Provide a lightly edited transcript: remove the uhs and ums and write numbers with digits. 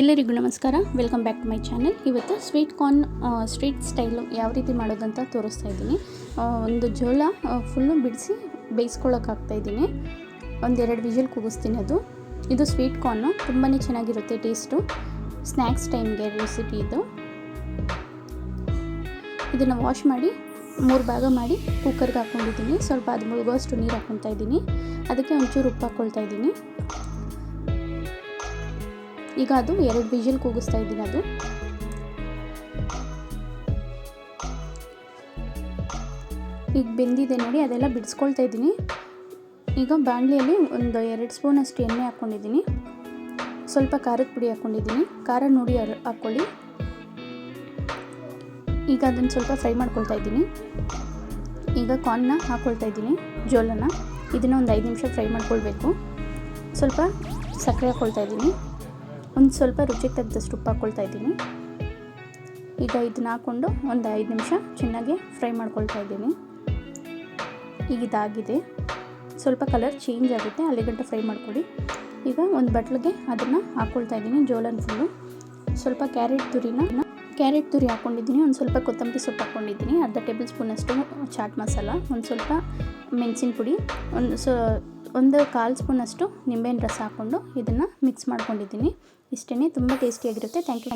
ಎಲ್ಲರಿಗೂ ನಮಸ್ಕಾರ. Welcome back to my channel. ಇವತ್ತು ಸ್ವೀಟ್ ಕಾರ್ನ್ ಸ್ಟ್ರೀಟ್ ಸ್ಟೈಲು ಯಾವ ರೀತಿ ಮಾಡೋದಂತ ತೋರಿಸ್ತಾ ಇದ್ದೀನಿ. ಒಂದು ಜೋಳ ಫುಲ್ಲು ಬಿಡಿಸಿ ಬೇಯಿಸ್ಕೊಳ್ಳೋಕ್ಕಾಗ್ತಾಯಿದ್ದೀನಿ. ಒಂದೆರಡು ವಿಷಲ್ ಕೂಗಿಸ್ತೀನಿ. ಇದು ಸ್ವೀಟ್ ಕಾರ್ನು ತುಂಬಾ ಚೆನ್ನಾಗಿರುತ್ತೆ ಟೇಸ್ಟು. ಸ್ನ್ಯಾಕ್ಸ್ ಟೈಮ್ಗೆ ರೆಸಿಪಿ ಇದು. ಇದನ್ನು ವಾಶ್ ಮಾಡಿ 3 ಭಾಗ ಮಾಡಿ ಕುಕ್ಕರ್ಗೆ ಹಾಕ್ಕೊಂಡಿದ್ದೀನಿ. ಸ್ವಲ್ಪ ಅದು ಮುಳುಗೋಷ್ಟು ನೀರು ಹಾಕ್ಕೊತಾ ಇದ್ದೀನಿ. ಅದಕ್ಕೆ ಒಂಚೂರು ಉಪ್ಪು ಹಾಕ್ಕೊಳ್ತಾ ಇದ್ದೀನಿ. ಈಗ ಅದು 2 ವಿಷಲ್ ಕೂಗಿಸ್ತಾ ಇದ್ದೀನಿ. ಈಗ ಬೆಂದಿದೆ ನೋಡಿ, ಅದೆಲ್ಲ ಬಿಡಿಸ್ಕೊಳ್ತಾ ಇದ್ದೀನಿ. ಈಗ ಬಾಣಲಿಯಲ್ಲಿ ಒಂದು 2 ಸ್ಪೂನಷ್ಟು ಎಣ್ಣೆ ಹಾಕ್ಕೊಂಡಿದ್ದೀನಿ. ಸ್ವಲ್ಪ ಖಾರದ ಪುಡಿ ಹಾಕ್ಕೊಂಡಿದ್ದೀನಿ. ಖಾರ ನೋಡಿ ಹಾಕ್ಕೊಳ್ಳಿ. ಈಗ ಅದನ್ನು ಸ್ವಲ್ಪ ಫ್ರೈ ಮಾಡ್ಕೊಳ್ತಾ ಇದ್ದೀನಿ. ಈಗ ಕಾರ್ನ್ನ ಹಾಕ್ಕೊಳ್ತಾ ಇದ್ದೀನಿ, ಜೋಳನ. ಇದನ್ನು ಒಂದು 5 ನಿಮಿಷ ಫ್ರೈ ಮಾಡ್ಕೊಳ್ಬೇಕು. ಸ್ವಲ್ಪ ಸಕ್ಕರೆ ಹಾಕ್ಕೊಳ್ತಾ ಇದ್ದೀನಿ. ಒಂದು ಸ್ವಲ್ಪ ರುಚಿಗೆ ತಕ್ಕದಷ್ಟು ಉಪ್ಪು ಹಾಕ್ಕೊಳ್ತಾ ಇದ್ದೀನಿ. ಈಗ ಇದನ್ನ ಹಾಕ್ಕೊಂಡು ಒಂದು 5 ನಿಮಿಷ ಚೆನ್ನಾಗಿ ಫ್ರೈ ಮಾಡ್ಕೊಳ್ತಾ ಇದ್ದೀನಿ. ಈಗ ಇದಾಗಿದೆ. ಸ್ವಲ್ಪ ಕಲರ್ ಚೇಂಜ್ ಆಗುತ್ತೆ, ಅಲ್ಲಿಗಂಟ ಫ್ರೈ ಮಾಡ್ಕೊಳ್ಳಿ. ಈಗ ಒಂದು ಬಟ್ಲಿಗೆ ಅದನ್ನು ಹಾಕ್ಕೊಳ್ತಾ ಇದ್ದೀನಿ, ಜೋಳನ ಫುಲ್ಲು. ಸ್ವಲ್ಪ ಕ್ಯಾರೆಟ್ ತುರಿ ಹಾಕ್ಕೊಂಡಿದ್ದೀನಿ. ಒಂದು ಸ್ವಲ್ಪ ಕೊತ್ತಂಬರಿ ಸೊಪ್ಪು ಹಾಕ್ಕೊಂಡಿದ್ದೀನಿ. ಅರ್ಧ ಟೇಬಲ್ ಸ್ಪೂನಷ್ಟು ಚಾಟ್ ಮಸಾಲ, ಒಂದು ಸ್ವಲ್ಪ ಮೆಣಸಿನ ಪುಡಿ, ಒಂದು 1/4 ಸ್ಪೂನಷ್ಟು ನಿಂಬೆಹಣ್ಣು ರಸ ಹಾಕ್ಕೊಂಡು ಇದನ್ನು ಮಿಕ್ಸ್ ಮಾಡ್ಕೊಂಡಿದ್ದೀನಿ. ಇಷ್ಟೇ, ತುಂಬ ಟೇಸ್ಟಿಯಾಗಿರುತ್ತೆ. Thank you.